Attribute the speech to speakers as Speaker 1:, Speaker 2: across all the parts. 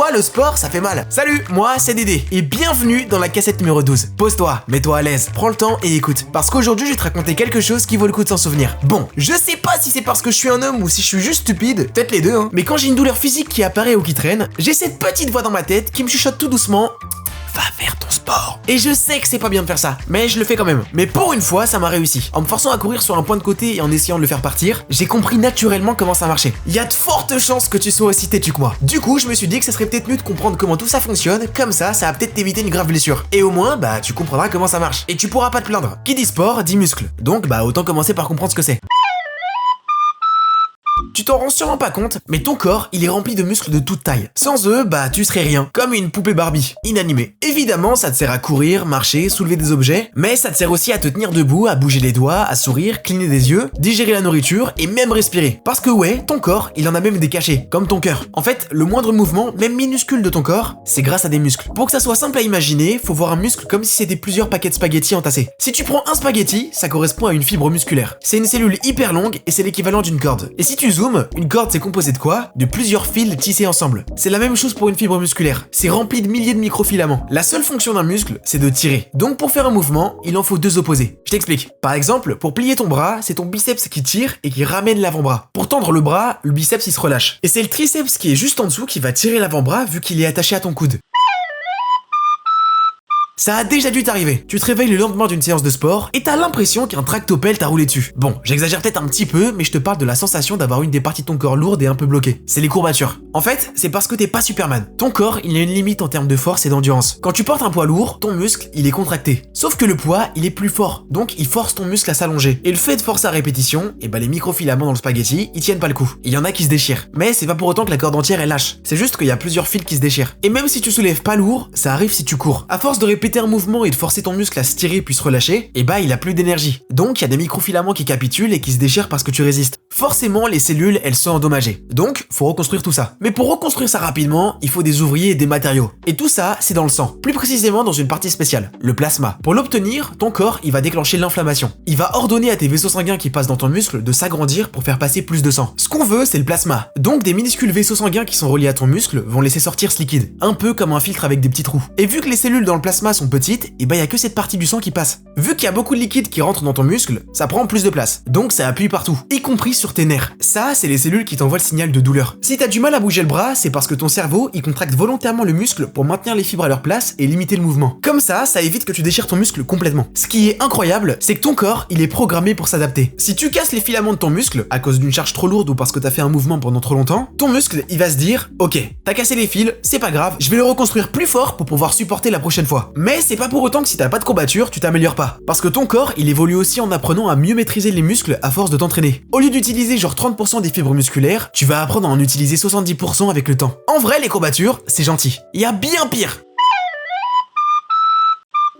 Speaker 1: Parfois, le sport, ça fait mal. Salut, moi, c'est Dédé, et bienvenue dans la cassette numéro 12. Pose-toi, mets-toi à l'aise, prends le temps et écoute. Parce qu'aujourd'hui, je vais te raconter quelque chose qui vaut le coup de s'en souvenir. Bon, je sais pas si c'est parce que je suis un homme ou si je suis juste stupide, peut-être les deux, hein. Mais quand j'ai une douleur physique qui apparaît ou qui traîne, j'ai cette petite voix dans ma tête qui me chuchote tout doucement: va faire ton sport. Et je sais que c'est pas bien de faire ça, mais je le fais quand même. Mais pour une fois, ça m'a réussi. En me forçant à courir sur un point de côté et en essayant de le faire partir, j'ai compris naturellement comment ça marchait. Il y a de fortes chances que tu sois aussi têtu que moi. Du coup, je me suis dit que ça serait peut-être mieux de comprendre comment tout ça fonctionne, comme ça va peut-être t'éviter une grave blessure. Et au moins, tu comprendras comment ça marche. Et tu pourras pas te plaindre. Qui dit sport, dit muscle. Donc, autant commencer par comprendre ce que c'est. Tu t'en rends sûrement pas compte, mais ton corps, il est rempli de muscles de toute taille. Sans eux, tu serais rien, comme une poupée Barbie, inanimée. Évidemment, ça te sert à courir, marcher, soulever des objets, mais ça te sert aussi à te tenir debout, à bouger les doigts, à sourire, cligner des yeux, digérer la nourriture et même respirer. Parce que ouais, ton corps, il en a même des cachets, comme ton cœur. En fait, le moindre mouvement, même minuscule de ton corps, c'est grâce à des muscles. Pour que ça soit simple à imaginer, faut voir un muscle comme si c'était plusieurs paquets de spaghettis entassés. Si tu prends un spaghetti, ça correspond à une fibre musculaire. C'est une cellule hyper longue et c'est l'équivalent d'une corde. Et si tu zoomes, une corde c'est composé de quoi? De plusieurs fils tissés ensemble. C'est la même chose pour une fibre musculaire. C'est rempli de milliers de microfilaments. La seule fonction d'un muscle, c'est de tirer. Donc pour faire un mouvement, il en faut deux opposés. Je t'explique. Par exemple, pour plier ton bras, c'est ton biceps qui tire et qui ramène l'avant-bras. Pour tendre le bras, le biceps il se relâche. Et c'est le triceps qui est juste en dessous qui va tirer l'avant-bras vu qu'il est attaché à ton coude. Ça a déjà dû t'arriver. Tu te réveilles le lendemain d'une séance de sport et t'as l'impression qu'un tractopelle t'a roulé dessus. Bon, j'exagère peut-être un petit peu, mais je te parle de la sensation d'avoir une des parties de ton corps lourde et un peu bloquée. C'est les courbatures. En fait, c'est parce que t'es pas Superman. Ton corps, il a une limite en termes de force et d'endurance. Quand tu portes un poids lourd, ton muscle, il est contracté. Sauf que le poids, il est plus fort. Donc, il force ton muscle à s'allonger. Et le fait de forcer à répétition, les microfilaments dans le spaghetti, ils tiennent pas le coup. Il y en a qui se déchirent. Mais c'est pas pour autant que la corde entière, elle lâche. C'est juste qu'il y a plusieurs fils qui se déchirent. Et même si tu soulèves pas lourd, ça arrive si tu cours. À force de répéter un mouvement et de forcer ton muscle à se tirer puis se relâcher, il a plus d'énergie. Donc, il y a des microfilaments qui capitulent et qui se déchirent parce que tu résistes. Forcément, les cellules, elles sont endommagées. Donc, faut reconstruire tout ça. Mais pour reconstruire ça rapidement, il faut des ouvriers et des matériaux. Et tout ça, c'est dans le sang. Plus précisément dans une partie spéciale, le plasma. Pour l'obtenir, ton corps, il va déclencher l'inflammation. Il va ordonner à tes vaisseaux sanguins qui passent dans ton muscle de s'agrandir pour faire passer plus de sang. Ce qu'on veut, c'est le plasma. Donc, des minuscules vaisseaux sanguins qui sont reliés à ton muscle vont laisser sortir ce liquide. Un peu comme un filtre avec des petits trous. Et vu que les cellules dans le plasma sont petites, il y a que cette partie du sang qui passe. Vu qu'il y a beaucoup de liquide qui rentre dans ton muscle, ça prend plus de place. Donc ça appuie partout, y compris sur tes nerfs. Ça, c'est les cellules qui t'envoient le signal de douleur. Si t'as du mal à bouger le bras, c'est parce que ton cerveau, il contracte volontairement le muscle pour maintenir les fibres à leur place et limiter le mouvement. Comme ça évite que tu déchires ton muscle complètement. Ce qui est incroyable, c'est que ton corps, il est programmé pour s'adapter. Si tu casses les filaments de ton muscle, à cause d'une charge trop lourde ou parce que t'as fait un mouvement pendant trop longtemps, ton muscle, il va se dire: ok, t'as cassé les fils, c'est pas grave, je vais le reconstruire plus fort pour pouvoir supporter la prochaine fois. Mais c'est pas pour autant que si t'as pas de courbature, tu t'améliores pas. Parce que ton corps, il évolue aussi en apprenant à mieux maîtriser les muscles à force de t'entraîner. Au lieu d'utiliser genre 30% des fibres musculaires, tu vas apprendre à en utiliser 70% avec le temps. En vrai, les courbatures, c'est gentil. Il y a bien pire.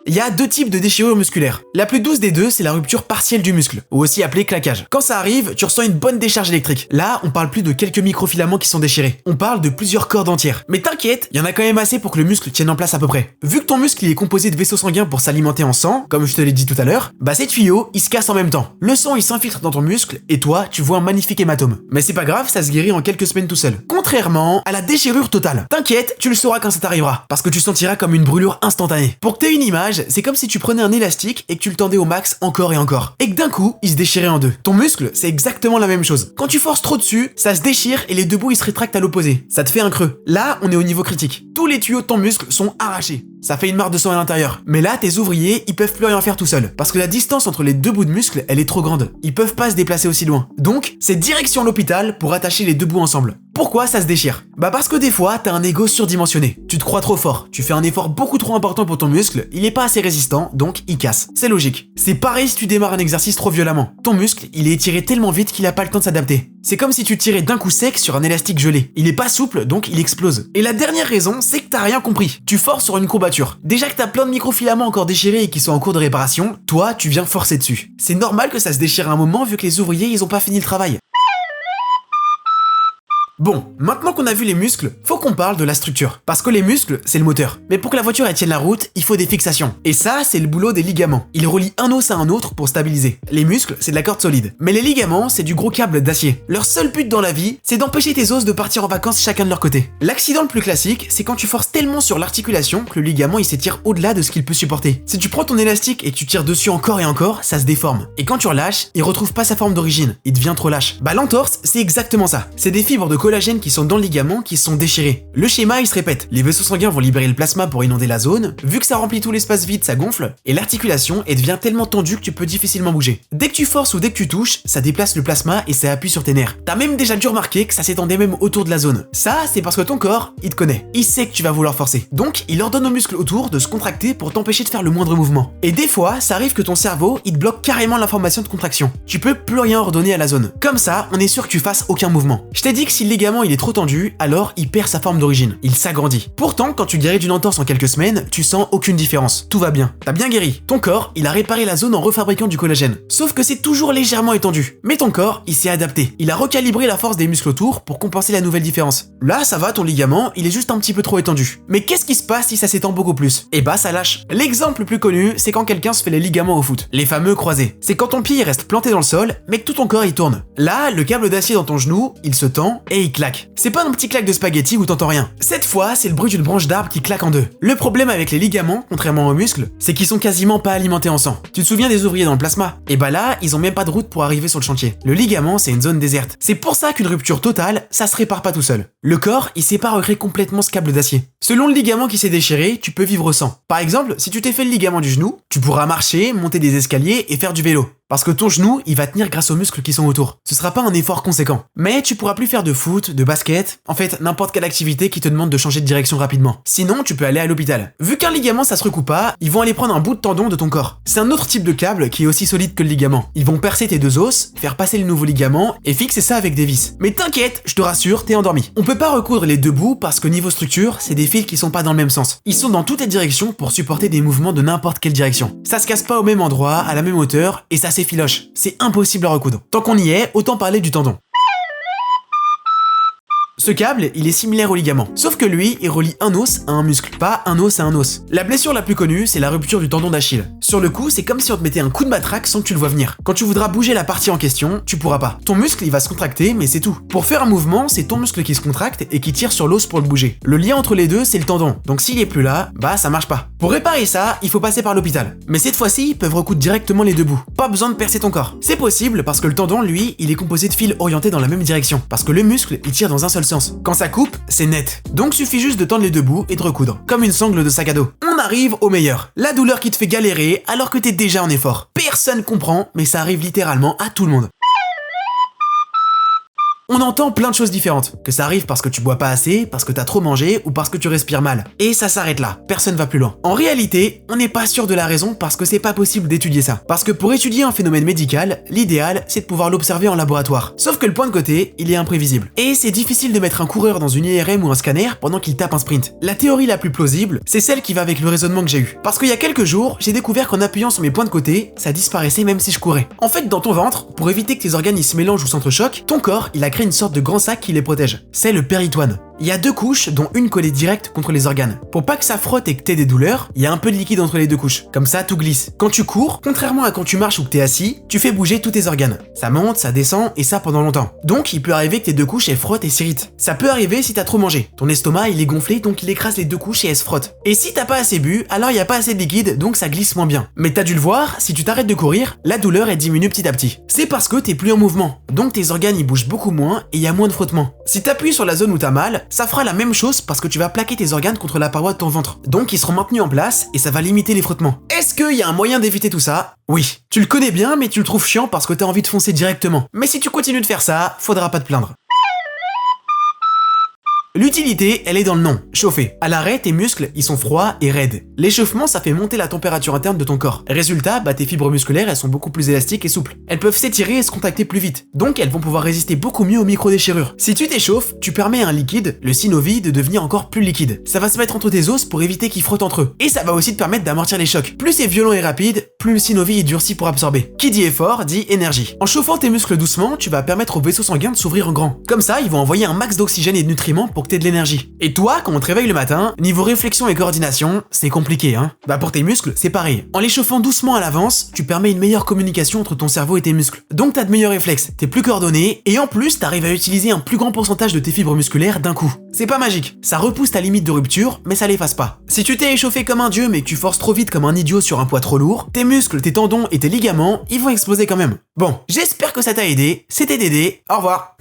Speaker 1: Il y a deux types de déchirures musculaires. La plus douce des deux, c'est la rupture partielle du muscle, ou aussi appelée claquage. Quand ça arrive, tu ressens une bonne décharge électrique. Là, on parle plus de quelques microfilaments qui sont déchirés. On parle de plusieurs cordes entières. Mais t'inquiète, il y en a quand même assez pour que le muscle tienne en place à peu près. Vu que ton muscle il est composé de vaisseaux sanguins pour s'alimenter en sang, comme je te l'ai dit tout à l'heure, ces tuyaux, ils se cassent en même temps. Le sang, il s'infiltre dans ton muscle, et toi, tu vois un magnifique hématome. Mais c'est pas grave, ça se guérit en quelques semaines tout seul. Contrairement à la déchirure totale. T'inquiète, tu le sauras quand ça t'arrivera, parce que tu sentiras comme une brûlure instantanée. Pour que t'aies une image, c'est comme si tu prenais un élastique et que tu le tendais au max encore et encore. Et que d'un coup, il se déchirait en deux. Ton muscle, c'est exactement la même chose. Quand tu forces trop dessus, ça se déchire et les deux bouts ils se rétractent à l'opposé. Ça te fait un creux. Là, on est au niveau critique. Tous les tuyaux de ton muscle sont arrachés. Ça fait une mare de sang à l'intérieur. Mais là, tes ouvriers, ils peuvent plus rien faire tout seuls. Parce que la distance entre les deux bouts de muscle, elle est trop grande. Ils peuvent pas se déplacer aussi loin. Donc, c'est direction l'hôpital pour attacher les deux bouts ensemble. Pourquoi ça se déchire? Parce que des fois, t'as un ego surdimensionné. Tu te crois trop fort. Tu fais un effort beaucoup trop important pour ton muscle, il est pas assez résistant, donc il casse. C'est logique. C'est pareil si tu démarres un exercice trop violemment. Ton muscle, il est étiré tellement vite qu'il a pas le temps de s'adapter. C'est comme si tu tirais d'un coup sec sur un élastique gelé. Il est pas souple, donc il explose. Et la dernière raison, c'est que t'as rien compris. Tu forces sur une courbature. Déjà que t'as plein de microfilaments encore déchirés et qui sont en cours de réparation, toi, tu viens forcer dessus. C'est normal que ça se déchire à un moment vu que les ouvriers, ils ont pas fini le travail. Bon, maintenant qu'on a vu les muscles, faut qu'on parle de la structure. Parce que les muscles, c'est le moteur. Mais pour que la voiture elle tienne la route, il faut des fixations. Et ça, c'est le boulot des ligaments. Ils relient un os à un autre pour stabiliser. Les muscles, c'est de la corde solide. Mais les ligaments, c'est du gros câble d'acier. Leur seul but dans la vie, c'est d'empêcher tes os de partir en vacances chacun de leur côté. L'accident le plus classique, c'est quand tu forces tellement sur l'articulation que le ligament il s'étire au-delà de ce qu'il peut supporter. Si tu prends ton élastique et que tu tires dessus encore et encore, ça se déforme. Et quand tu relâches, il retrouve pas sa forme d'origine. Il devient trop lâche. Bah l'entorse, c'est exactement ça. C'est des fibres de collagène qui sont dans le ligament qui sont déchirées. Le schéma il se répète. Les vaisseaux sanguins vont libérer le plasma pour inonder la zone. Vu que ça remplit tout l'espace vide, ça gonfle. Et l'articulation elle devient tellement tendue que tu peux difficilement bouger. Dès que tu forces ou dès que tu touches, ça déplace le plasma et ça appuie sur tes nerfs. T'as même déjà dû remarquer que ça s'étendait même autour de la zone. Ça, c'est parce que ton corps, il te connaît. Il sait que tu vas vouloir forcer. Donc, il ordonne aux muscles autour de se contracter pour t'empêcher de faire le moindre mouvement. Et des fois, ça arrive que ton cerveau, il te bloque carrément l'information de contraction. Tu peux plus rien ordonner à la zone. Comme ça, on est sûr que tu fasses aucun mouvement. Je t'ai dit que si le ligament il est trop tendu, alors il perd sa forme d'origine. Il s'agrandit. Pourtant, quand tu guéris d'une entorse en quelques semaines, tu sens aucune différence. Tout va bien. T'as bien guéri. Ton corps, il a réparé la zone en refabriquant du collagène. Sauf que c'est toujours légèrement étendu. Mais ton corps, il s'est adapté. Il a recalibré la force des muscles autour pour compenser la nouvelle différence. Là, ça va, ton ligament, il est juste un petit peu trop étendu. Mais qu'est-ce qui se passe si ça s'étend beaucoup plus? Eh bah, ça lâche. L'exemple le plus connu, c'est quand quelqu'un se fait les ligaments au foot. Les fameux croisés. C'est quand ton pied reste planté dans le sol, mais que tout ton corps il tourne. Là, le câble d'acier dans ton genou, il se tend et il claque. C'est pas un petit claque de spaghetti où t'entends rien. Cette fois, c'est le bruit d'une branche d'arbre qui claque en deux. Le problème avec les ligaments, contrairement aux muscles, c'est qu'ils sont quasiment pas alimentés en sang. Tu te souviens des ouvriers dans le plasma? Et bah là, ils ont même pas de route pour arriver sur le chantier. Le ligament, c'est une zone déserte. C'est pour ça qu'une rupture totale, ça se répare pas tout seul. Le corps, il sait pas recréer complètement ce câble d'acier. Selon le ligament qui s'est déchiré, tu peux vivre sans. Par exemple, si tu t'es fait le ligament du genou, tu pourras marcher, monter des escaliers et faire du vélo. Parce que ton genou, il va tenir grâce aux muscles qui sont autour. Ce sera pas un effort conséquent. Mais tu pourras plus faire de foot, de basket, en fait, n'importe quelle activité qui te demande de changer de direction rapidement. Sinon, tu peux aller à l'hôpital. Vu qu'un ligament, ça se recoupe pas, ils vont aller prendre un bout de tendon de ton corps. C'est un autre type de câble qui est aussi solide que le ligament. Ils vont percer tes deux os, faire passer le nouveau ligament et fixer ça avec des vis. Mais t'inquiète, je te rassure, t'es endormi. On peut pas recoudre les deux bouts parce que niveau structure, c'est des fils qui sont pas dans le même sens. Ils sont dans toutes les directions pour supporter des mouvements de n'importe quelle direction. Ça se casse pas au même endroit, à la même hauteur et ça s'effiloche. C'est impossible à recoudre. Tant qu'on y est, autant parler du tendon. Ce câble, il est similaire au ligament, sauf que lui, il relie un os à un muscle, pas un os à un os. La blessure la plus connue, c'est la rupture du tendon d'Achille. Sur le coup, c'est comme si on te mettait un coup de matraque sans que tu le vois venir. Quand tu voudras bouger la partie en question, tu pourras pas. Ton muscle, il va se contracter, mais c'est tout. Pour faire un mouvement, c'est ton muscle qui se contracte et qui tire sur l'os pour le bouger. Le lien entre les deux, c'est le tendon. Donc s'il est plus là, bah ça marche pas. Pour réparer ça, il faut passer par l'hôpital. Mais cette fois-ci, ils peuvent recoudre directement les deux bouts. Pas besoin de percer ton corps. C'est possible parce que le tendon, lui, il est composé de fils orientés dans la même direction. Parce que le muscle, il tire dans un seul sens. Quand ça coupe, c'est net. Donc suffit juste de tendre les deux bouts et de recoudre. Comme une sangle de sac à dos. On arrive au meilleur. La douleur qui te fait galérer alors que t'es déjà en effort. Personne comprend, mais ça arrive littéralement à tout le monde. On entend plein de choses différentes. Que ça arrive parce que tu bois pas assez, parce que t'as trop mangé ou parce que tu respires mal. Et ça s'arrête là. Personne va plus loin. En réalité, on n'est pas sûr de la raison parce que c'est pas possible d'étudier ça. Parce que pour étudier un phénomène médical, l'idéal, c'est de pouvoir l'observer en laboratoire. Sauf que le point de côté, il est imprévisible. Et c'est difficile de mettre un coureur dans une IRM ou un scanner pendant qu'il tape un sprint. La théorie la plus plausible, c'est celle qui va avec le raisonnement que j'ai eu. Parce qu'il y a quelques jours, j'ai découvert qu'en appuyant sur mes points de côté, ça disparaissait même si je courais. En fait, dans ton ventre, pour éviter que tes organes se mélangent ou s'entrechoquent, ton corps, il a créé une sorte de grand sac qui les protège. C'est le péritoine. Il y a deux couches, dont une collée direct contre les organes. Pour pas que ça frotte et que t'aies des douleurs, il y a un peu de liquide entre les deux couches. Comme ça, tout glisse. Quand tu cours, contrairement à quand tu marches ou que t'es assis, tu fais bouger tous tes organes. Ça monte, ça descend, et ça pendant longtemps. Donc, il peut arriver que tes deux couches elles frottent et s'irritent. Ça peut arriver si t'as trop mangé. Ton estomac, il est gonflé, donc il écrase les deux couches et elles se frottent. Et si t'as pas assez bu, alors il y a pas assez de liquide, donc ça glisse moins bien. Mais t'as dû le voir, si tu t'arrêtes de courir, la douleur elle diminue petit à petit. C'est parce que t'es plus en mouvement. Donc tes organes ils bougent beaucoup moins et il y a moins de frottement. Si t'appuies sur la zone où t'as mal, ça fera la même chose parce que tu vas plaquer tes organes contre la paroi de ton ventre. Donc ils seront maintenus en place et ça va limiter les frottements. Est-ce qu'il y a un moyen d'éviter tout ça? Oui. Tu le connais bien mais tu le trouves chiant parce que t'as envie de foncer directement. Mais si tu continues de faire ça, faudra pas te plaindre. L'utilité, elle est dans le nom, chauffer. À l'arrêt, tes muscles, ils sont froids et raides. L'échauffement, ça fait monter la température interne de ton corps. Résultat, tes fibres musculaires, elles sont beaucoup plus élastiques et souples. Elles peuvent s'étirer et se contacter plus vite. Donc, elles vont pouvoir résister beaucoup mieux aux micro-déchirures. Si tu t'échauffes, tu permets à un liquide, le synovie, de devenir encore plus liquide. Ça va se mettre entre tes os pour éviter qu'ils frottent entre eux. Et ça va aussi te permettre d'amortir les chocs. Plus c'est violent et rapide, plus le synovie est durci pour absorber. Qui dit effort, dit énergie. En chauffant tes muscles doucement, tu vas permettre aux vaisseaux sanguins de s'ouvrir en grand. Comme ça, ils vont envoyer un max d'oxygène et de nutriments pour que t'aies de l'énergie. Et toi, quand on te réveille le matin, niveau réflexion et coordination, c'est compliqué, hein. Pour tes muscles, c'est pareil. En les chauffant doucement à l'avance, tu permets une meilleure communication entre ton cerveau et tes muscles. Donc t'as de meilleurs réflexes, t'es plus coordonné, et en plus, t'arrives à utiliser un plus grand pourcentage de tes fibres musculaires d'un coup. C'est pas magique. Ça repousse ta limite de rupture, mais ça l'efface pas. Si tu t'es échauffé comme un dieu mais que tu forces trop vite comme un idiot sur un poids trop lourd, tes muscles, tes tendons et tes ligaments, ils vont exploser quand même. Bon, j'espère que ça t'a aidé. C'était Dédé, au revoir.